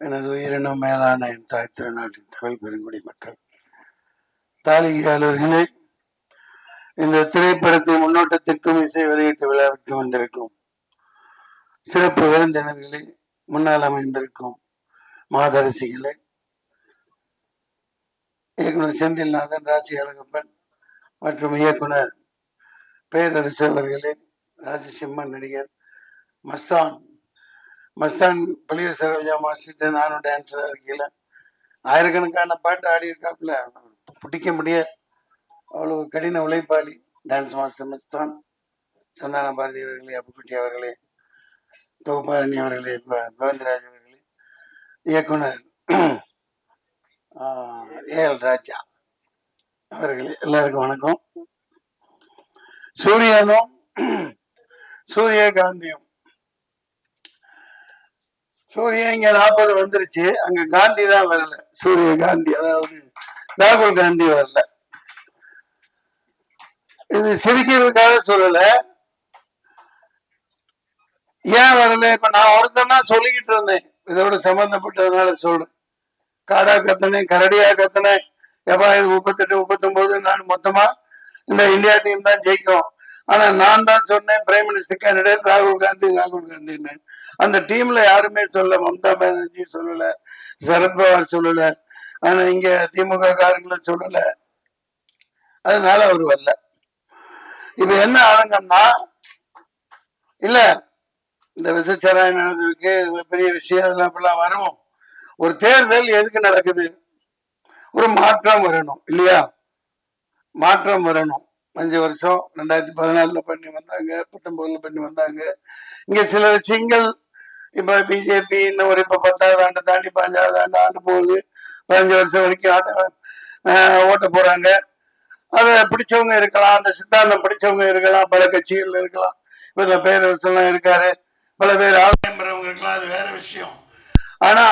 எனது உயிரினும் மேலான என் தாய் திருநாட்டின் தமிழ் பெருங்குடி மக்கள், தாலிகையாளர்களே, இந்த திரைப்படத்தை முன்னோட்டத்திற்கும் இசை வெளியீட்டு விழாவிற்கு வந்திருக்கும் சிறப்பு விருந்தினர்களே, முன்னால் அமைந்திருக்கும் மாதரசிகளே, இயக்குனர் செந்தில்நாதன், ராசி அழகப்பன் மற்றும் இயக்குனர் பேரரசு அவர்களே, ராஜசிம்மன் நடிகர் மஸ்தான் பழைய சரோஜா மாஸ்டர் நானும் டான்ஸராக இருக்கல, ஆயிரக்கணக்கான பாட்டு ஆடி இருக்காப்புல, பிடிக்க முடியாது, அவ்வளவு கடின உழைப்பாளி டான்ஸ் மாஸ்டர் மஸ்தான். சந்தான பாரதி அவர்களே, அப்புக்குட்டி அவர்களே, தொகுப்பாளனி அவர்களே, கோவிந்தராஜ் அவர்களே, இயக்குனர் ஏஎல் ராஜா அவர்களே, எல்லாருக்கும் வணக்கம். சூரியனும் சூரியகாந்தியும், சூரியன் இங்க 40 வந்துருச்சு, அங்க காந்தி தான் வரல. சூரிய காந்தி, அதாவது ராகுல் காந்தி வரல. இது சிரிக்கிறதுக்காக சொல்லல. ஏன் வரல? இப்ப நான் ஒருத்தனா சொல்லிக்கிட்டு இருந்தேன், இதோட சம்பந்தப்பட்டதுனால சொல்றேன். காடா கத்துனேன், கரடியா கத்துனேன், எப்பா இது 38 39 நான் மொத்தமா இந்த இந்தியா டீம் தான் ஜெயிக்கும். ஆனா நான் தான் சொன்னேன் பிரைம் மினிஸ்டர் கேண்டிடேட் ராகுல் காந்தின்னு. அந்த டீம்ல யாருமே சொல்ல, மம்தா பானர்ஜி சொல்லல, சரத்பவார் சொல்லல, ஆனா இங்க திமுக காரங்களும் சொல்லல. அதனால அவர் வரல. இப்ப என்ன ஆளுங்கன்னா, இல்ல இந்த விசச்சாராயம் நடந்திருக்கு, பெரிய விஷயம், அதெல்லாம் இப்பெல்லாம் வரும். ஒரு தேர்தல் எதுக்கு நடக்குது? ஒரு மாற்றம் வரணும் இல்லையா? மாற்றம் வரணும். 5 வருஷம் 2014 பண்ணி வந்தாங்க, 19 பண்ணி வந்தாங்க. இங்க சில விஷயங்கள் இப்ப பிஜேபி இன்னும் ஒரு இப்ப 10வது ஆண்டு தாண்டி 15வது ஆண்டு போகுது. 15 வருஷம் வரைக்கும் ஓட்ட போறாங்க. அதை பிடிச்சவங்க இருக்கலாம், அந்த சித்தாந்தம் பிடிச்சவங்க இருக்கலாம், பல கட்சிகள் இருக்கலாம். இப்ப இந்த பேரரசெல்லாம் இருக்காரு, பல பேர் ஆலயம் பெறவங்க இருக்கலாம், அது வேற விஷயம். ஆனா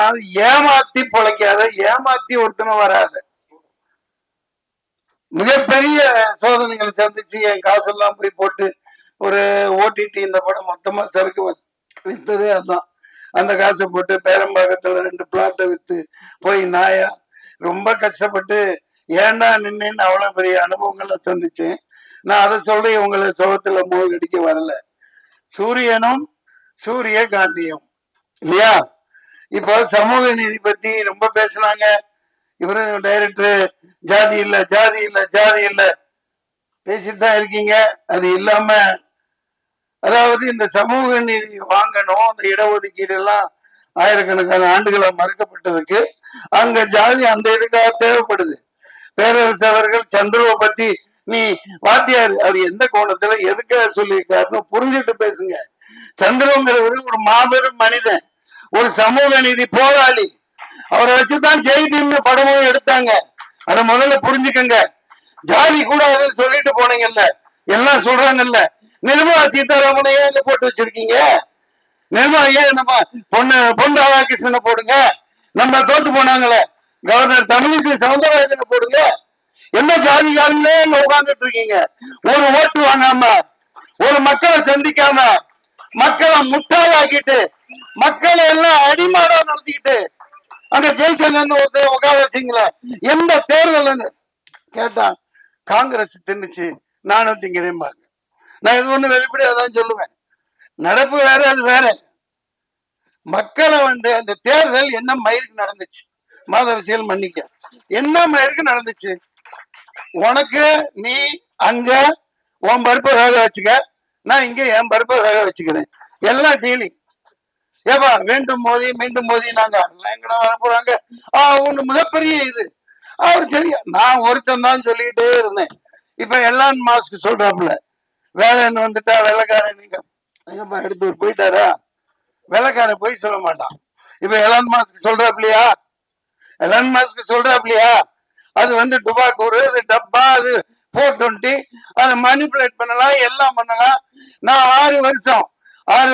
ஏமாத்தி பொழைக்காத, ஏமாத்தி ஒருத்தனும் வராது. மிகப்பெரிய சோதனைகளை சந்திச்சு என் காசெல்லாம் போய் போட்டு ஒரு ஓடிடி இந்த படம் மொத்தமா சரக்கு வித்ததே அதுதான். அந்த காசை போட்டு பேரம்பாக்கத்துல 2 பிளாட்டை வித்து போய் நாயா ரொம்ப கஷ்டப்பட்டு ஏண்டா நின்னு அவ்வளவு பெரிய அனுபவங்களை சந்திச்சேன். நான் அதை சொல்றேன், உங்களை சோகத்துல மூழ்கடிக்க வரல. சூரியனும் சூரிய காந்தியும் இல்லையா? இப்போ சமூக நீதி பத்தி ரொம்ப பேசினாங்க. இவரு டைரக்டர் ஜாதி இல்ல ஜாதி இல்ல ஜாதி இல்ல பேசிட்டு தான் இருக்கீங்க. அது இல்லாம, அதாவது இந்த சமூக நீதி வாங்கணும், அந்த இடஒதுக்கீடு எல்லாம் ஆயிரக்கணக்கான ஆண்டுகளா மறுக்கப்பட்டதுக்கு அங்க ஜாதி அந்த இதுக்காக தேவைப்படுது. பேரரசு அவர்கள் சந்துருவை பத்தி நீ வாத்தியார், அவர் எந்த கோணத்துல எதுக்காக சொல்லியிருக்காருன்னு புரிஞ்சுட்டு பேசுங்க. சந்துருங்கிறவரு ஒரு மாபெரும் மனிதன், ஒரு சமூக நீதி போராளி. அவரை வச்சுதான் ஜெயிட்டு படமும் எடுத்தாங்க. அத முதல்ல புரிஞ்சுக்கங்க. ஜாதி கூட சொல்லிட்டு போனீங்கல்ல, எல்லாம் சொல்றாங்கல்ல. நிர்மலா சீதாராமனையே போட்டு வச்சிருக்கீங்க. நிர்மலா ஏன் நம்ம பொன் ராதாகிருஷ்ணனை போடுங்க. நம்ம தோத்து போனாங்களே கவர்னர் தமிழிசை சவுந்தரராஜனை போடுங்க. என்ன ஜாதிகாரங்களே உட்கார்ந்துட்டு இருக்கீங்க? ஒரு ஓட்டு வாங்காம, ஒரு மக்களை சந்திக்காம, மக்களை முட்டாளாக்கிட்டு, மக்களை எல்லாம் அடிமாடா நடத்திக்கிட்டு அங்க ஜெய்சங்கர் ஒருத்தர் உட்கார வச்சிங்களா? எந்த தேர்தல் கேட்டா காங்கிரஸ் தின்னுச்சு, நானும் திங்கிறேன். நான் இது ஒண்ணு வெளிப்படையாதான் சொல்லுவேன். நடப்பு வேற, அது வேற. மக்களை அந்த தேர்தல் என்ன மயிருக்கு நடந்துச்சு? மாதரசியல் மன்னிக்க, என்ன மயிருக்கு நடந்துச்சு? உனக்கு நீ அங்க உன் பருப்பை வேக வச்சுக்க, நான் இங்க என் பருப்பை வேக வச்சுக்கிறேன். எல்லாம் டீலிங். ஏப்பா வேண்டும் மோதி மீண்டும் மோதி நாங்க எங்கடா வர போறாங்க? ஒண்ணு மிகப்பெரிய இது. அவர் சரியா, நான் ஒருத்தன் தான் சொல்லிக்கிட்டே இருந்தேன். இப்ப எலான் மாஸ்க் சொல்றாப்புல, வேலைன்னு வந்துட்டா வெள்ளக்காரன், நீங்க எங்கப்பா எடுத்து போயிட்டாரா? வெள்ளக்காரன் போய் சொல்ல மாட்டான். இப்ப எலான் மாஸ்க் சொல்றாப்லையா? எலான் மாஸ்க் சொல்றாப்லையா? அது டுபாக்கூர், அது டப்பா, அது 420, அதை மனிப்புலேட் பண்ணலாம், எல்லாம் பண்ணலாம். நான் 6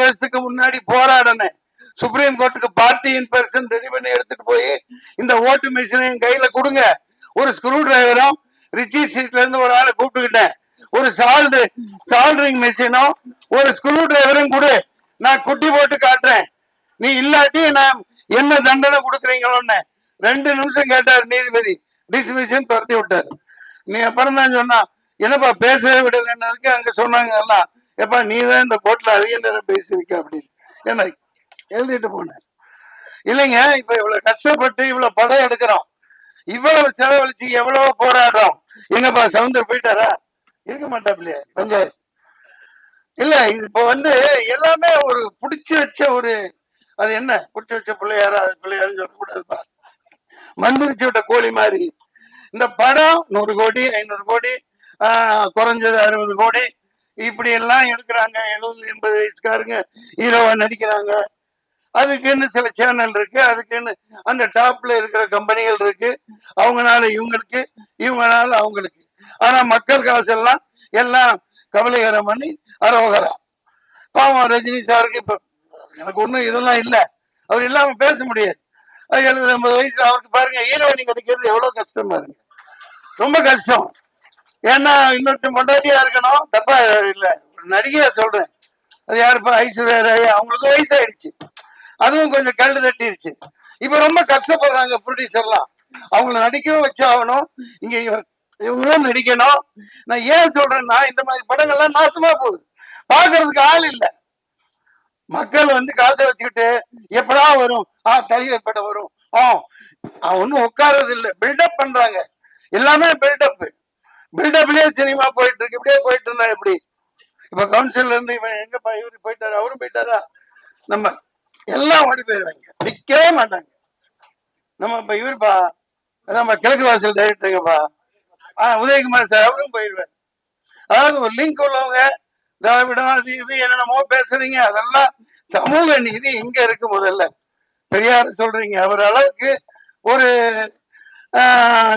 வருஷத்துக்கு முன்னாடி போராடினேன். சுப்ரீம் கோர்ட்டுக்கு பார்ட்டி இன் பர்சன் ரெடி பண்ணி எடுத்துட்டு போய் இந்த ஓட்டு மிஷினையும் கையில கொடுங்க. ஒரு ஸ்க்ரூ டிரைவரும் ரிச்சி சீட்ல இருந்து ஒரு ஆளை கூப்பிட்டுக்கிட்டேன். ஒரு சால்டரிங் மிஷினும் ஒரு ஸ்க்ரூ டிரைவரும் கொடு, நான் குட்டி போட்டு காட்டுறேன். நீ இல்லாட்டி நான் என்ன தண்டனை கொடுக்குறீங்களோன்னு 2 நிமிஷம் கேட்டார் நீதிபதி, டிஸ்மிஷன் துரத்தி விட்டார். நீ அப்புறம் தான் சொன்னா, என்னப்பா பேசவே விடலன்னு அங்க சொன்னாங்க எல்லாம், எப்பா நீ தான் இந்த கோர்ட்ல அதிக நேரம் பேசியிருக்க அப்படின்னு என்ன எழுதிட்டு போனேன். இல்லைங்க, இப்ப இவ்வளவு கஷ்டப்பட்டு இவ்வளவு படம் எடுக்கிறோம், இவ்வளவு செலவழிச்சு எவ்வளவு போராடுறோம், எங்கப்பா சவுந்தர் போயிட்டாரா? இருக்க மாட்டாப்லையே பஞ்சாயத்து இல்ல. இப்ப எல்லாமே ஒரு புடிச்சு வச்ச ஒரு, அது என்ன புடிச்சு வச்ச பிள்ளையாரா, அது பிள்ளையாருன்னு சொல்லக்கூடாதுப்பா, மந்திரிச்சு விட்ட கோழி மாதிரி. இந்த படம் 100 கோடி 500 கோடி, குறைஞ்சது 60 கோடி, இப்படி எல்லாம் எடுக்கிறாங்க. 70-80 வயசுக்காரங்க ஹீரோவா நடிக்கிறாங்க. அதுக்குன்னு சில சேனல் இருக்கு, அதுக்குன்னு அந்த டாப்ல இருக்கிற கம்பெனிகள் இருக்கு, அவங்கனால இவங்களுக்கு, இவங்கனால அவங்களுக்கு. ஆனா மக்கள் காசு எல்லாம் கவலைகரம் பண்ணி அரோகரம். பாவம் ரஜினி சாருக்கு இப்ப எனக்கு ஒண்ணும் இதெல்லாம் இல்ல, அவர் இல்லாம பேச முடியாது. 70-80 வயசுல அவருக்கு பாருங்க ஹீரோயினி கிடைக்கிறது எவ்வளவு கஷ்டமா இருக்கு, ரொம்ப கஷ்டம். ஏன்னா இன்னொருத்தன் பொண்டாட்டியா இருக்கணும், தப்பா இல்ல நடிகையா சொல்றேன், அது யாருப்பா ஐஸ்வர்யா ராய், அவங்களுக்கு வயசாயிடுச்சு, அதுவும் கொஞ்சம் கல்லு தட்டிடுச்சு. இப்ப ரொம்ப கஷ்டப்படுறாங்க ப்ரொடியூசர்லாம், அவங்கள நடிக்கவும் வச்சாகணும், இங்க இவங்களும் நடிக்கணும். நான் ஏன் சொல்றேன்னா, இந்த மாதிரி படங்கள்லாம் நாசமா போகுது, பாக்குறதுக்கு ஆள் இல்லை. மக்கள் காசை வச்சுக்கிட்டு எப்படா வரும், தலைவர் படம் வரும், ஒன்னும் உட்கார்றது இல்லை, பில்டப் பண்றாங்க, எல்லாமே பில்டப். பில்டப்லயே சினிமா போயிட்டு இருக்கு. இப்படியே போயிட்டு இருந்தா எப்படி? இப்ப கவுன்சில் இருந்து இவன் எங்கப்பா இவரு போயிட்டாரு, அவரும் போயிட்டாரா, நம்ம எல்லாம் ஓடி போயிடுவாங்க, நிக்கவே மாட்டாங்க. நம்ம இப்ப இவருப்பா, நம்ம கிழக்கு வாசல் டைரக்டருங்கப்பா, உதயகுமார் சார், அவரும் போயிடுவார். அதாவது ஒரு லிங்க் உள்ளவங்க, திராவிடம் அது இது என்னென்னமோ பேசுறீங்க, அதெல்லாம் சமூக நீதி எங்க இருக்கு? முதல்ல பெரியார் சொல்றீங்க, அவர் அளவுக்கு ஒரு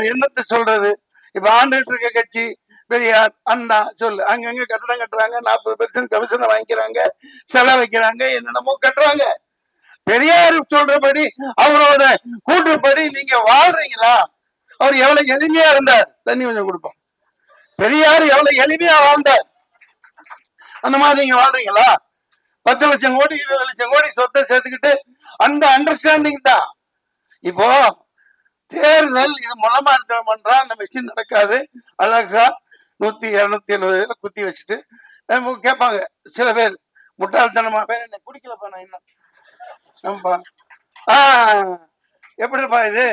என்னத்தை சொல்றது, இப்ப ஆண்டுகிட்டு இருக்க கட்சி பெரியார் அண்ணா சொல்லு, அங்கங்க கட்டடம் கட்டுறாங்க, 40% கமிஷனை வாங்கிக்கிறாங்க, செலவு வைக்கிறாங்க, என்னென்னமோ கட்டுறாங்க. பெரியார் சொல்றபடி, அவரோட கூற்றுப்படி நீங்க வாழ்றீங்களா? அவர் எவ்வளவு எளிமையா இருந்தார், தண்ணி கொஞ்சம் கொடுப்போம். பெரியார் எவ்வளவு எளிமையா வாழ்ந்தார், அந்த மாதிரி நீங்க வாழ்றீங்களா? 10 லட்சம் கோடி 20 லட்சம் கோடி சொத்தை சேர்த்துக்கிட்டு அந்த அண்டர்ஸ்டாண்டிங் தான். இப்போ தேர்தல் இது முளமாரித்தனம் பண்றா, அந்த மிஷின் நடக்காது, அழகா 100-270 குத்தி வச்சுட்டு கேட்பாங்க சில பேர், முட்டாள்தனமா பேர், என்ன குடிக்கலப்பா நான் இன்னும் எப்படிப்பா இது,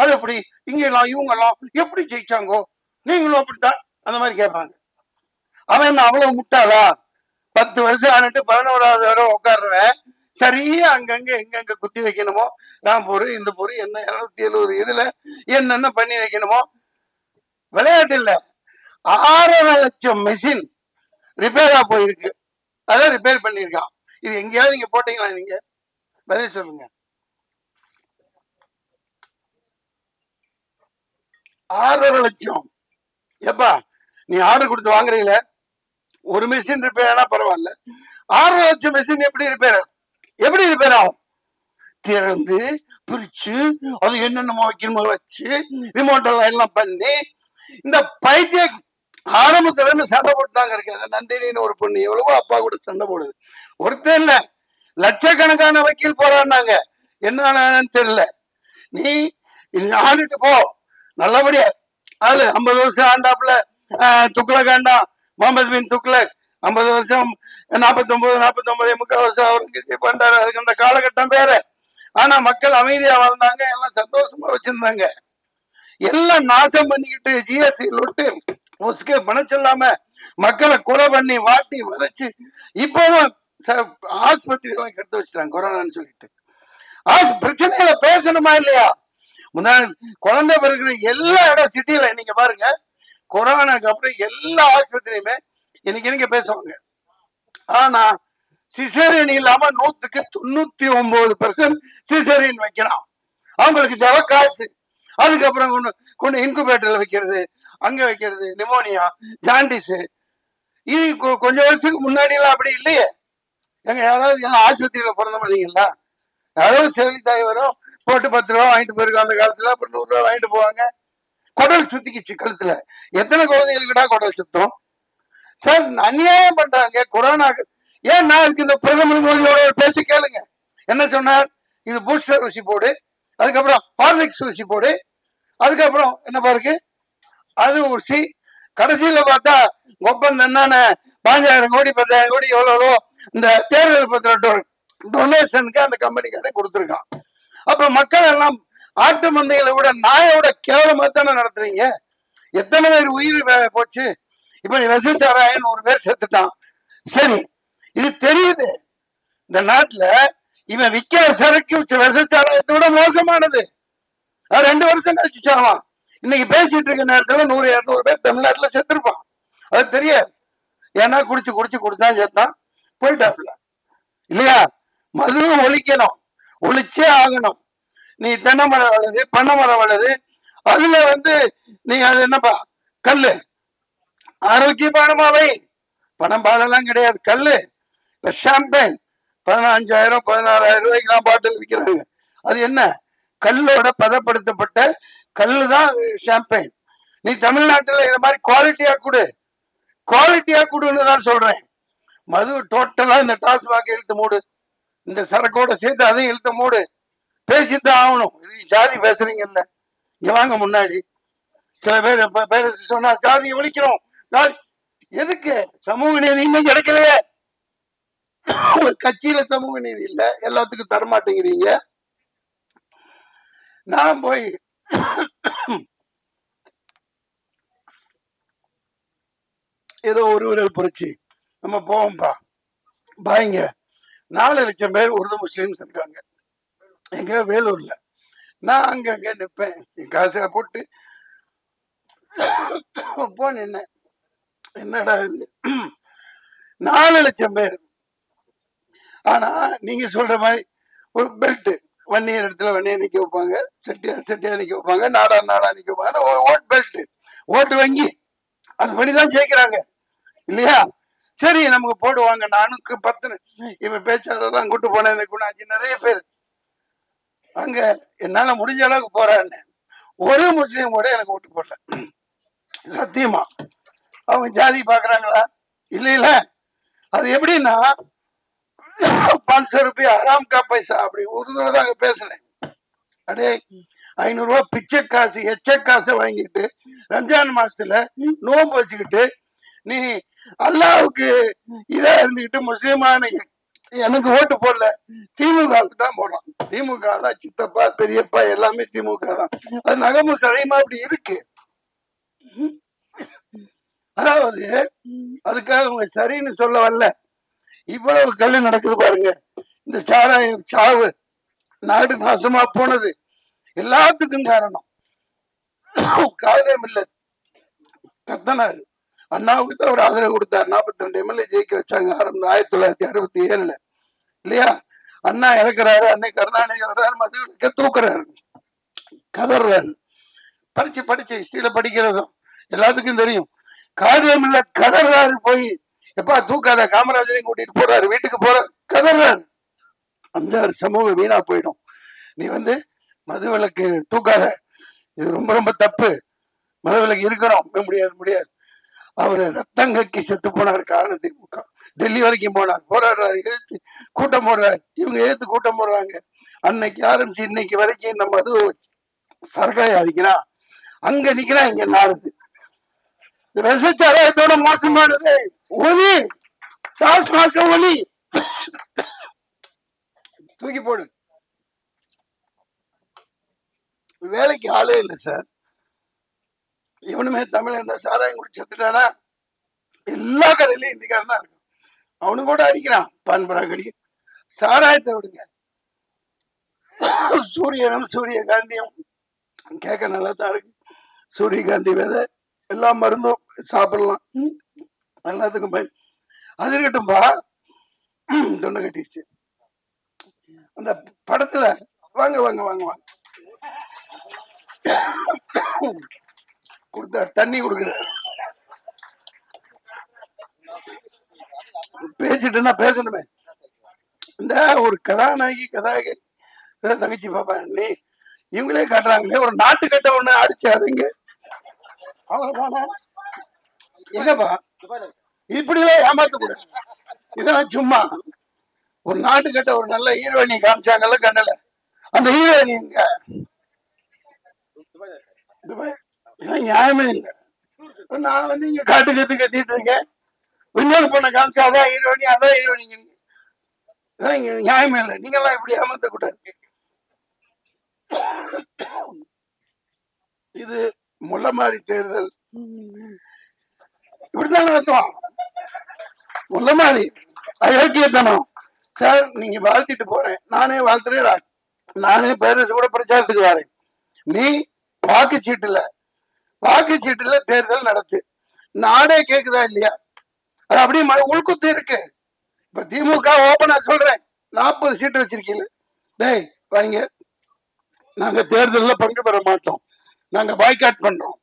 அது எப்படி இங்கெல்லாம் இவங்கெல்லாம் எப்படி ஜெயிச்சாங்கோ, நீங்களும் அப்படித்தான், அந்த மாதிரி கேட்பாங்க. அவன் என்ன அவ்வளவு முட்டாளா? 10 வருஷம் ஆனிட்டு 11வது வரை உட்காடுறவன் சரியா அங்கங்க எங்கெங்க குத்தி வைக்கணுமோ, ராம்பூர் இந்த பொரு என்ன 270 இதுல என்னென்ன பண்ணி வைக்கணுமோ, விளையாட்டு இல்ல. 6.5 லட்சம் மெஷின் ரிப்பேரா போயிருக்கு, அதான் ரிப்பேர் பண்ணிருக்கான். இது எங்கேயாவது நீங்க போட்டீங்களா? நீங்க பதில் சொல்லுங்க. 6.5 லட்சம் எப்பா நீ ஆர்டர் கொடுத்து வாங்குறீங்களே, ஒரு மிஷின் ரிப்பேர் ஆனா பரவாயில்ல, 6.5 லட்சம் மிஷின் எப்படி ரிப்பேர் ஆகும்? திறந்து பிரிச்சு அது என்னென்னமோ வைக்கணுமோ வச்சு ரிமோட் எல்லாம் பண்ணி, இந்த பைத்திய ஆரம்பத்துல இருந்து சண்டை போட்டுதாங்க இருக்கு. நந்தினின்னு ஒரு பொண்ணு எவ்வளவோ அப்பா கூட சண்டை போடுது, ஒருத்தர் இல்ல லட்சக்கணக்கான வக்கீல் போறான்னாங்க, என்ன தெரியல. நீ ஆடிட்டு போ நல்லபடியா. அது 50 வருஷம் ஆண்டாப்புல துக்ளக் ஆண்டாம், முகமது பின் துக்ளக் 50 வருஷம் 49 முக்கால் வருஷம் அவுரங்கசீப் பண்றாரு, அதுக்கு அந்த காலகட்டம் பேரு. ஆனா மக்கள் அமைதியா வாழ்ந்தாங்க, எல்லாம் சந்தோஷமா வச்சிருந்தாங்க. எல்லாம் நாசம் பண்ணிக்கிட்டு ஜிஎஸ்டி லொட்டு முஸ்கே பணம் சொல்லாம மக்களை கொலை பண்ணி வாட்டி வதைச்சு இப்பவும் ஆஸ்பத்திரி எல்லாம் கெடுத்து வச்சுட்டாங்க கொரோனான்னு சொல்லிட்டு. பிரச்சனைகளை பேசணுமா இல்லையா? குழந்தை பிறகு எல்லா இடம் சிட்டியில நீங்க பாருங்க, கொரோனாக்கு அப்புறம் எல்லா ஆஸ்பத்திரியுமே இன்னைக்கு பேசுவாங்க. ஆனா சிசேரியன் இல்லாம 100க்கு 99% சிசேரியன் வைக்கலாம். அவங்களுக்கு தேவ காசு. அதுக்கப்புறம் கொண்டு இன்குபேட்டர்ல வைக்கிறது, அங்க வைக்கிறது, நிமோனியா, ஜாண்டிஸ். இது கொஞ்சம் வருஷத்துக்கு முன்னாடி எல்லாம் அப்படி இல்லையே. எங்க யாராவது ஆஸ்பத்திரியில பிறந்த மாதிரிங்களா? யாராவது சரி தாய் வரும், போட்டு 10 ரூபா வாங்கிட்டு போயிருக்கோம் அந்த காலத்துல, அப்புறம் 100 ரூபா வாங்கிட்டு போவாங்க. குடல் சுத்திக்குச்சு கழுத்துல, எத்தனை குழந்தைகளுக்குடா குடல் சுத்தம்? சார் அநியாயம் பண்றாங்க கொரோனாக்கு. ஏன்னா அதுக்கு இந்த பிரதமர் மோடியோட ஒரு பேச்சு கேளுங்க, என்ன சொன்னார்? இது பூஸ்டர் ஊசி போடு, அதுக்கப்புறம் ஹார்லிக்ஸ் ஊசி போடு, அதுக்கப்புறம் என்ன பாருக்கு அது ஊசி. கடைசியில பார்த்தா ஒப்பந்தம் என்னென்ன 5,000 கோடி 10,000 கோடி எவ்வளோ இந்த தேர்தல் பத்திர டொனேஷனுக்கு அந்த கம்பெனிக்காரன் கொடுத்துருக்கான். அப்ப மக்கள் எல்லாம் ஆட்டு மந்தைகளை விட நாயோட கேவலமா தானே நடத்துறீங்க. எத்தனை பேர் உயிர் போச்சு. இப்ப நீ விசச்சாராயன் ஒரு பேர் செத்துட்டான். சரி, இது தெரியுது. இந்த நாட்டுல இவன் விக்கிற சரக்கு விசச்சாராயத்தை விட மோசமானது. 2 வருஷம் கழிச்சு சாவான். இன்னைக்கு பேசிட்டு இருக்க நேரத்துல 100-200 பேர் தமிழ்நாட்டுல செத்துருப்பான். அது தெரியாது. ஏன்னா குடிச்சு குடிச்சு குடிச்சான் செத்தான் போயிட்டாப்ல இல்லையா. மதுவும் ஒழிக்கணும், ஒழிச்சே ஆகணும். நீ தென்னை மரம் வளருது, பண்ணை மரம் வளருது, அதுல நீ அது என்னப்பா கல்லு ஆரோக்கியமானமாவை பணம் பாலெல்லாம் கிடையாது. கல்லு இப்ப ஷாம்பேன் 15,000 16,000 ரூபாய்க்கு பாட்டில் விற்கிறாங்க. அது என்ன? கல்லோட பதப்படுத்தப்பட்ட கல்லு தான் ஷாம்பேன். நீ தமிழ்நாட்டில் இந்த மாதிரி குவாலிட்டியா கொடு, குவாலிட்டியா கொடுன்னு தான் சொல்றேன். மது டோட்டலா இந்த டாஸ்மாக் இழுத்து மூடு, இந்த சரக்கோட சேர்த்து அதையும் இழுத்து மூடு. பேசித்தான் ஆகணும். ஜாதி பேசுறீங்கல்ல, இங்க வாங்க முன்னாடி. சில பேர் சொன்னா ஜாதியை ஒழிக்கிறோம். எதுக்கு? சமூக நீதி இன்னும் கிடைக்கலையே. கட்சியில சமூக நீதி இல்ல, எல்லாத்துக்கும் தரமாட்டேங்கிறீங்க. நான் போய் ஏதோ ஒரு விரல் புரட்சி நம்ம போவோம்பா பாய்ங்க. 4 லட்சம் பேர் உருது முஸ்லீம்ஸ் இருக்காங்க எங்க வேலூர்ல. நான் அங்க நிற்பேன், என் காசை போட்டு போன என்னடா இது 4 லட்சம் பேர். ஆனா நீங்க சொல்ற மாதிரி ஒரு பெல்ட் வன்னியர் இடத்துல வன்னியர் நிக்க வைப்பாங்க, செட்டியார் நிக்க வைப்பாங்க, நாடா நிக்க வைப்பாங்க. ஓட் பெல்ட், ஓட்டு வங்கி, அது பண்ணிதான் ஜெயிக்கிறாங்க இல்லையா. சரி, நமக்கு போடுவாங்க. நானும் 10 இப்ப பேச்சாளர்லாம் கூட்டு போனேன், நிறைய பேர் அங்க என்னால முடிஞ்ச அளவுக்கு போறான்னு. ஒரு முஸ்லீம் கூட எனக்கு ஓட்டு போடல. சத்தியமா. அவங்க ஜாதி பாக்குறாங்களா? இல்ல. அது எப்படின்னா 500 ரூபாய் ஆராம் கா பைசா அப்படி உருதுல தான் பேசுறேன். அடே 500 ரூபாய் பிச்சை காசு எச்ச காசை வாங்கிட்டு ரம்ஜான் மாசத்துல நோன்பு வச்சுக்கிட்டு நீ அல்லாவுக்கு இதா இருந்துகிட்டு முஸ்லீமான எனக்கு ஓட்டு போடல, திமுகவுக்கு தான் போடுறான். திமுக தான் சித்தப்பா பெரியப்பா எல்லாமே திமுக தான். அது நகமும் சடையமா அப்படி இருக்கு. அதாவது அதுக்காக அவங்க சரின்னு சொல்ல வரல. இவ்வளவு கல்லு நடக்குது பாருங்க. இந்த சாராயம் சாவு, நாடு நாசமா போனது எல்லாத்துக்கும் காரணம் காதம் இல்ல. கத்தனாரு அண்ணாவுக்கு தான் ஒரு ஆதரவு கொடுத்தாரு. 42 எம்எல்ஏ ஜெயிக்க வச்சாங்க 1967 இல்லையா. அண்ணா இறக்குறாரு, அன்னை கருணாநிதி வர்றாரு, மதுவிலக்க தூக்குறாரு, கதறாரு. படிச்சு ஹிஸ்டரியில படிக்கிறதும் எல்லாத்துக்கும் தெரியும். காரியம் இல்ல, கதறாரு. போய் எப்பா தூக்காத, காமராஜரையும் கூட்டிட்டு போறாரு, வீட்டுக்கு போறாரு, கதறாரு. அந்த சமூக வீணா போயிடும். நீ மதுவிலக்கு தூக்காத, இது ரொம்ப ரொம்ப தப்பு, மதுவிலக்கு இருக்கணும். முடியாது. அவரு ரத்தங்கக்கி செத்து போனார் காரணம் திமுக. டெல்லி வரைக்கும் போனார், போராடுறாரு, எழுத்து கூட்டம் போடுறாரு, இவங்க எழுத்து கூட்டம் போடுறாங்க. அன்னைக்கு ஆரம்பிச்சு இன்னைக்கு வரைக்கும் இந்த மது சரக்காய அடிக்கிறான், அங்க நிக்கிறான், இங்க நாடுது. விசச்சாராயத்தோட மோசமானது ஒலி, டாஸ்மாக ஒலி தூக்கி போடு. வேலைக்கு ஆளே இல்லை சார். இவனுமே தமிழ் இந்த சாராயம் குடிச்சு செத்துட்டானா எல்லா கடையிலயும் இந்திக்காரன் தான் இருக்கும். அவனு கூட அடிக்கிறான் பான்பரா கடி. சாராயத்தை விடுங்க, சூரியனும் சூரியகாந்தியும் கேட்க நல்லா தான் இருக்கு. சூரியகாந்தி விதை எல்லா மருந்தும் சாப்பிடலாம், எல்லாத்துக்கும் பயன். அது இருக்கட்டும்பா. தொண்டை கட்டிடுச்சு. அந்த படத்துல வாங்க வாங்க வாங்க வாங்க கொடுத்த தண்ணி கொடுக்குறாரு. பேசிட்டு பேசணுமே. இந்த ஒரு கதாநாயகி தங்கச்சி பாப்பா நீ இவங்களே காட்டுறாங்களே, ஒரு நாட்டு கட்ட ஒண்ணு அடிச்சு அதுங்க என்னப்பா இப்படி எல்லாம் ஏமாத்த கூட. இதெல்லாம் சும்மா ஒரு நாட்டுக்கிட்ட ஒரு நல்ல ஹீரோயினி காமிச்சாங்கல்ல கண்ணல, அந்த ஹீரோயினி எங்க? நியாயமே இல்லை. நான் வந்து இங்க காட்டு கத்து கத்திட்டு இருக்கேன், இன்னொரு பொண்ணை காமிச்சா அதான் ஹீரோயினி அதான் ஹீரோயினி, நியாயமே இல்லை. நீங்க எல்லாம் இப்படி ஏமாத்த கூடாது. இது முள்ளமாரி தேர்தல் இப்படித்தான் நடத்துவான். முள்ளமாரி அயோக்கியத்தனம். சார் நீங்க வாழ்த்திட்டு போறேன், நானே வாழ்த்துறேன், நானே பேரரசு கூட பிரச்சாரத்துக்கு வரேன். நீ வாக்குச்சீட்டுல தேர்தல் நடத்து. நாடே கேக்குதா இல்லையா? அது அப்படியே உள்குத்து இருக்கு. இப்ப திமுக ஓபனா சொல்றேன், 40 சீட்டு வச்சிருக்கீங்க. டேய் வாங்க, நாங்க தேர்தலில் பங்கு பெற மாட்டோம், நாங்க பாய்காட் பண்றோம்.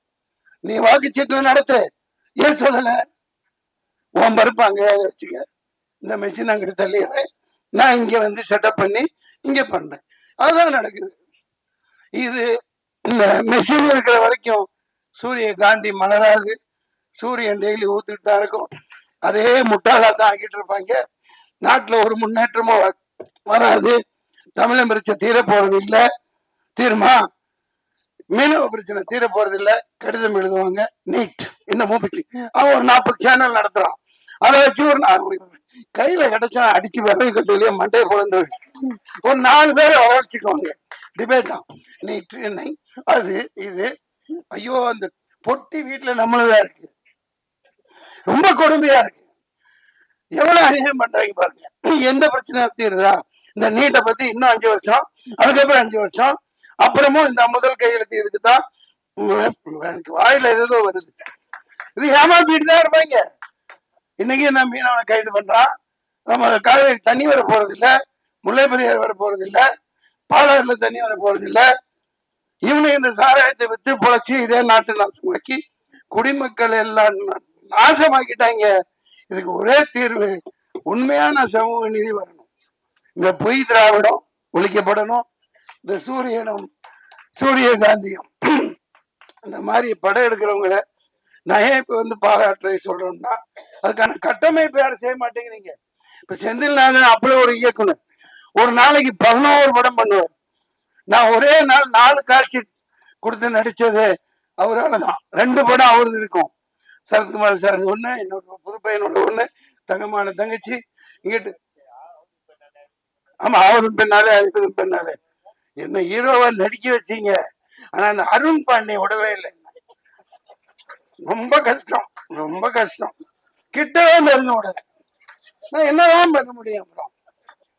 நீ வாக்குச்சீட்டுல நடத்து. ஏன் சொல்லல? உன் பருப்பு அங்க வச்சுக்க, இந்த மெஷின் அங்கிட்டு தள்ளிடுறேன், நான் இங்க வந்து செட்டப் பண்ணி இங்க பண்றேன். அதுதான் நடக்குது. இது இந்த மெஷின் இருக்கிற வரைக்கும் சூரிய காந்தி மலராது. சூரியன் டெய்லி ஊத்துட்டு தான் இருக்கும். அதே முட்டாளா தான் ஆக்கிட்டு இருப்பாங்க. நாட்டுல ஒரு முன்னேற்றமும் வராது. தமிழன் பிரச்சனை தீர போறது இல்ல. தீர்மா மீனவ பிரச்சனை தீர போறது இல்ல. கடிதம் எழுதுவாங்க நீட் இந்த மூபிக்கு. அவன் ஒரு 40 சேனல் நடத்துறான். அதை வச்சு ஒரு கையில கிடைச்சா அடிச்சு விறகு கட்டிலேயே மண்டையை குழந்தை ஒரு 4 பேரை வளர்ச்சிக்குவாங்க. டிபேட் தான் நீட் என்னை அது இது. ஐயோ அந்த பொட்டி வீட்டுல நம்மளதான் இருக்கு. ரொம்ப கொடுமையா இருக்கு. எவ்வளவு அநியாயம் பண்றாங்க பாருங்க. எந்த பிரச்சனை தீருதா? இந்த நீட்டை பத்தி இன்னும் 5 வருஷம், அதுக்கப்புறம் 5 வருஷம், அப்புறமும் இந்த முதல் கையெழுத்து இதுக்குதான். எனக்கு வாயில ஏதோ வருது. இது ஏமாத்திட்டு தான் இருப்பாங்க. இன்னைக்கு என்ன மீனவனை கைது பண்றான், நம்ம காவேரி தண்ணி வர போறது இல்ல, முல்லை பெரியார் வர போறது இல்ல, பாலாறுல தண்ணி வர போறது இல்ல. இவனுக்கு இந்த சாராயத்தை வித்து பொழைச்சி இதே நாட்டு நாசமாக்கி குடிமக்கள் எல்லாம் நாசமாக்கிட்டாங்க. இதுக்கு ஒரே தீர்வு, உண்மையான சமூக நீதி வரணும். இந்த பொய் திராவிடம் ஒழிக்கப்படணும். இந்த சூரியகாந்தியும் இந்த மாதிரி படம் எடுக்கிறவங்களை நான் ஏன் இப்ப வந்து பாராட்டுறதை சொல்றோம்னா, அதுக்கான கட்டமைப்பு யாரும் செய்ய மாட்டேங்கிறீங்க. இப்ப செந்தில்நாதன் அப்படி ஒரு இயக்குனர் ஒரு நாளைக்கு 11 படம் பண்ணுவார். நான் ஒரே நாள் 4 காட்சி கொடுத்து நடிச்சது அவரால்தான். 2 படம் அவரது இருக்கும். சரத்குமார் சார் ஒண்ணு, என்னோட புது பையனோட ஒண்ணு, தங்கமான தங்கச்சி இங்கிட்டு. ஆமா, அவரும் பெண்ணாலே அழிப்பதும் பெண்ணாலே. என்ன ஹீரோவா நடிக்க வச்சீங்க. ஆனா அந்த அருண் பாண்டிய விடவே இல்லை. ரொம்ப கஷ்டம், ரொம்ப கஷ்டம். கிட்டவே நெருங்க விடல. நான் என்னதான் பண்ண முடியும்? அப்புறம்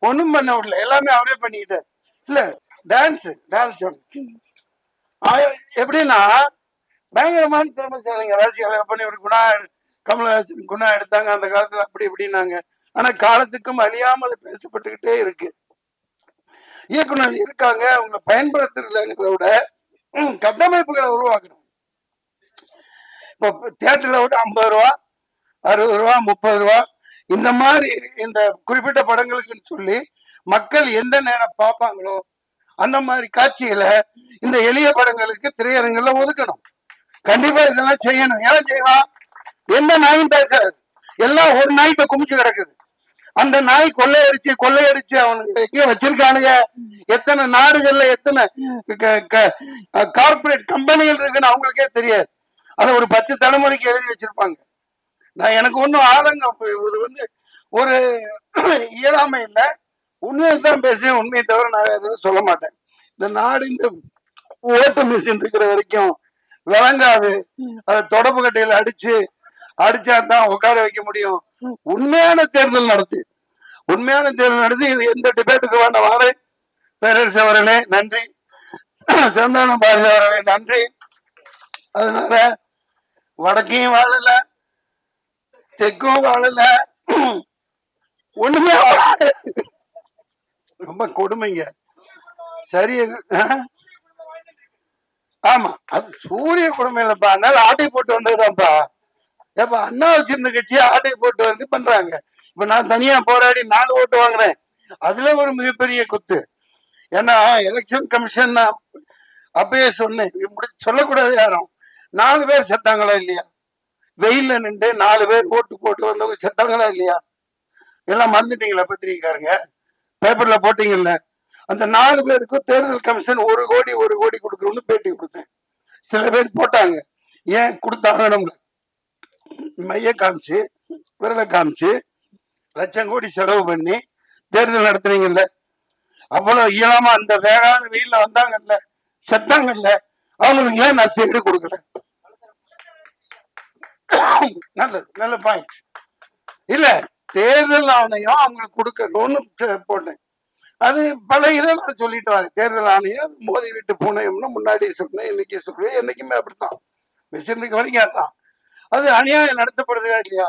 ஒண்ணும் பண்ண விடல, எல்லாமே அவரே பண்ணிக்கிட்டார். இல்ல டான்ஸ் எப்படின்னா பயங்கரமான திறமைசாலிங்க. ராசிகளை பண்ணி ஒரு குணா, கமலஹாசன் குணா எடுத்தாங்க அந்த காலத்துல, அப்படி இப்படின்னாங்க. ஆனா காலத்துக்கும் அழியாமல் பேசப்பட்டுக்கிட்டே இருக்கு. இயக்குனர் இருக்காங்க, அவங்க பயன்படுத்துறதுங்கிறத விட கட்டமைப்புகளை உருவாக்கணும். இப்போ தியேட்டர்ல விட 50 ரூபா 60 ரூபா 30 ரூபா இந்த மாதிரி இந்த குறிப்பிட்ட படங்களுக்குன்னு சொல்லி மக்கள் எந்த நேரம் பார்ப்பாங்களோ அந்த மாதிரி காட்சிகளை இந்த எளிய படங்களுக்கு திரையரங்குல ஒதுக்கணும். கண்டிப்பா இதெல்லாம் செய்யணும். ஏன் செய்யலாம்? எந்த நாயும் பேசாது, எல்லாம் ஒரு நாய்கிட்ட குமிச்சு கிடக்குது. அந்த நாய் கொள்ளையடிச்சு அவனுக்கு எங்க வச்சிருக்கானுங்க. எத்தனை நாடுகள்ல எத்தனை கார்பரேட் கம்பெனிகள் இருக்குன்னு அவங்களுக்கே தெரியாது. அதை ஒரு 10 தலைமுறைக்கு எழுதி வச்சிருப்பாங்க. நான் எனக்கு ஒன்றும் ஆதங்கம், இது வந்து ஒரு இயலாமை இல்லை. உண்மையை தான் பேசுவேன், உண்மையை தவிர நான் எதுவும் சொல்ல மாட்டேன். இந்த நாடு இந்த ஓட்டு மிஷின் இருக்கிற வரைக்கும் விளங்காது. அதை தொடப்பு கட்டையில அடிச்சாதான் உட்கார வைக்க முடியும். உண்மையான தேர்தல் நடத்தி இது எந்த டிபேட்டுக்கு வேண்ட வாரே. பேரரசு அவர்களே நன்றி, சந்தானம் பாரதி அவர்களே நன்றி. அதனால வடக்கையும் வாழல, தெற்கும் வாழல, ஒண்ணுமே ரொம்ப கொடுமைங்க. சரி, ஆமா அது சூரிய கொடுமை இல்லப்பா. அதனால ஆட்டை போட்டு வந்ததுதான்ப்பா. ஏப்பா அண்ணா வச்சிருந்த கட்சியை ஆட்டை போட்டு வந்து பண்றாங்க. இப்ப நான் தனியா போராடி 4 ஓட்டு வாங்குறேன். அதுல ஒரு மிகப்பெரிய குத்து. ஏன்னா எலெக்ஷன் கமிஷன் அப்பயே சொன்னேன், சொல்லக்கூடாது யாரும். 4 பேர் செத்தாங்களா இல்லையா? வெயில்ல நின்று 4 பேர் ஓட்டு போட்டு வந்தவங்க செத்தாங்களா இல்லையா? எல்லாம் மறந்துட்டீங்களா பத்திரிகைக்காரங்க? பேப்பர்ல போட்டீங்கல்ல. அந்த 4 பேருக்கும் தேர்தல் கமிஷன் 1 கோடி கொடுக்கணும்னு பேட்டி கொடுத்தேன். சில பேர் போட்டாங்க. ஏன் கொடுத்தாங்க? மைய காமிச்சு, விரலை காமிச்சு, லட்சம் கோடி செலவு பண்ணி தேர்தல் நடத்துறீங்கல்ல. அவ்வளவு இயலாம அந்த வேகாத வெயில்ல வந்தாங்கல்ல, செத்தாங்கல்ல, அவங்களுக்கு ஏன் நஷ்டஈடு கொடுக்கல? நல்லது, நல்ல பாயிண்ட். இல்ல, தேர்தல் ஆணையம் அவங்களுக்கு கொடுக்கணும்னு போட்டேன். அது பல இதை நான் சொல்லிட்டு வரேன். தேர்தல் ஆணையம் மோதி விட்டு பூனையம்னு முன்னாடி சொன்னேன், இன்னைக்கு சொல்றேன், என்னைக்குமே அப்படித்தான், மிஷினுக்கு வரைக்கும் அதான். அது அநியாயம் நடத்தப்படுதுயா இல்லையா?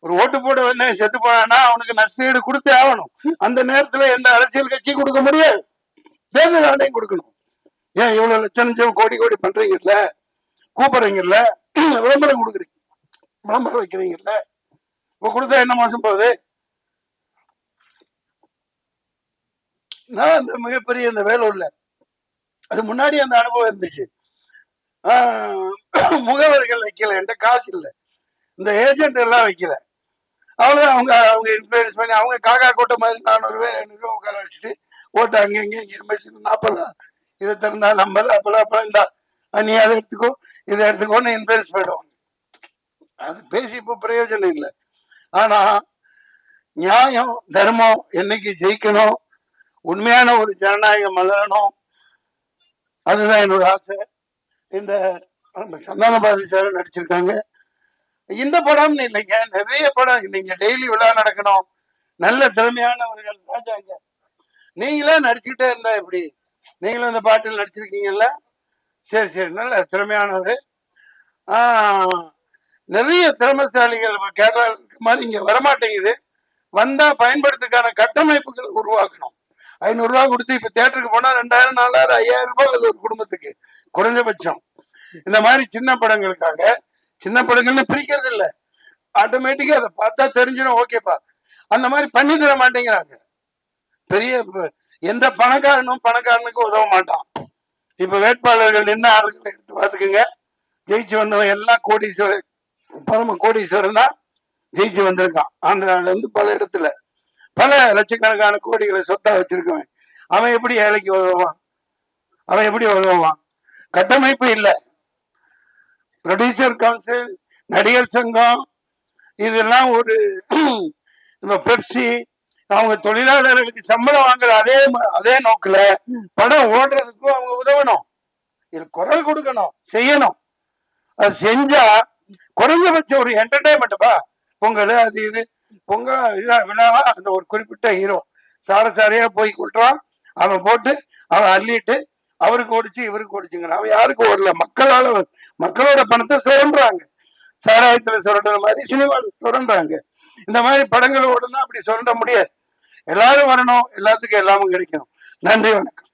ஒரு ஓட்டு போட வேணா செத்து போனா அவனுக்கு நஷ்டஈடு கொடுத்தே ஆகணும். அந்த நேரத்துல எந்த அரசியல் கட்சி கொடுக்க முடியாது, தேர்தல் ஆணையம் கொடுக்கணும். ஏன் இவ்வளவு லட்சம் கோடி பண்றீங்கல்ல, கூப்பிடுறீங்கல்ல, விளம்பரம் கொடுக்குறீங்க, விளம்பரம் வைக்கிறீங்கல்ல, இப்ப கொடுத்தா என்ன மோசம் போகுது? நான் அந்த மிகப்பெரிய இந்த வேலூர்ல அது முன்னாடி அந்த அனுபவம் இருந்துச்சு. முகவர்கள் வைக்கல, என்கிட்ட காசு இல்லை, இந்த ஏஜென்ட் எல்லாம் வைக்கல. அவ்வளவுதான். அவங்க இன்ஃபுளுன்ஸ் பண்ணி அவங்க காக்கா கூட்ட மாதிரி 400 ரூபாய் 500 ரூபாய் உட்கார வச்சுட்டு ஓட்டு அங்கே இங்கே 40 இதை திறந்தா 50 அப்பெல்லாம் இந்தா நீ அதை எடுத்துக்கோ இதை எடுத்துக்கோன்னு இன்ஃபுளுன்ஸ் போயிடுவாங்க. அது பேசி இப்போ பிரயோஜனம் இல்லை. ஆனா நியாயம் தர்மம் என்னைக்கு ஜெயிக்கணும், உண்மையான ஒரு ஜனநாயகம் மலரணும், அதுதான் என்னோட ஆசை. இந்த சந்தான பாரதி சார் நடிச்சிருக்காங்க. இந்த படம்னு இல்லைங்க, நிறைய படம். நீங்க டெய்லி விழா நடக்கணும், நல்ல திறமையானவர்கள் ராஜாங்க. நீங்களே நடிச்சுக்கிட்டே இருந்தா எப்படி? நீங்களும் இந்த பாட்டில் நடிச்சிருக்கீங்கல்ல, சரி சரி, நல்ல திறமையானவர். நிறைய திறமைசாலிகள் கேரளா மாதிரி இங்க வரமாட்டேங்குது. வந்தா பயன்படுத்துக்கான கட்டமைப்புகளை உருவாக்கணும். 500 ரூபாய் கொடுத்து இப்ப தியேட்டருக்கு போனா 2000 4000 5000 ரூபாய் அது ஒரு குடும்பத்துக்கு குறைஞ்சபட்சம். இந்த மாதிரி சின்ன படங்களுக்காக, சின்ன படங்கள்னு பிரிக்கிறது இல்லை, ஆட்டோமேட்டிக்கா அதை பார்த்தா தெரிஞ்சிடும், ஓகேப்பா. அந்த மாதிரி பண்ணி தர மாட்டேங்கிறாங்க. பெரிய எந்த பணக்காரனுக்கு உதவ மாட்டான். இப்ப வேட்பாளர்கள் நின்று ஆளுகளை எடுத்து பார்த்துக்குங்க, ஜெயிச்சு வந்தவன் எல்லாம் கோடீஸ்வரர், பரம கோடீஸ்வரன் தான் ஜெயிச்சு வந்திருக்கான். ஆந்திரால இருந்து பல இடத்துல பல லட்சக்கணக்கான கோடிகளை சொத்தா வச்சிருக்கவன் அவன் எப்படி ஏழைக்கு உதவுவான்? அவன் எப்படி உதவுவான்? கட்டமைப்பு இல்லை. ப்ரொடியூசர் கவுன்சில், நடிகர் சங்கம், இதெல்லாம் ஒரு பெப்சி, அவங்க தொழிலாளர்களுக்கு சம்பளம் வாங்குற அதே நோக்கில படம் ஓடுறதுக்கும் அவங்க உதவணும், இது குரல் கொடுக்கணும், செய்யணும். அது செஞ்சா குறைஞ்சபட்சம் ஒரு என்டர்டைன்மெண்ட்பா. பொங்கல் அது இது, பொங்கல் விழாவா, அந்த ஒரு குறிப்பிட்ட ஹீரோ சாரையா போய் கொட்டுறான், அவன் போட்டு அவன் அள்ளிட்டு அவருக்கு ஓடிச்சு இவருக்கு ஓடிச்சுங்கிறான். அவன் யாருக்கு ஓடல, மக்களோட பணத்தை சுரண்டுறாங்க. சாராயத்துல சுரண்டுற மாதிரி சினிமாவில் சுரண்டுறாங்க. இந்த மாதிரி படங்கள் ஓடுனா அப்படி சுரண்ட முடியாது. எல்லாரும் வரணும், எல்லாத்துக்கும் எல்லாமும் கிடைக்கணும். நன்றி, வணக்கம்.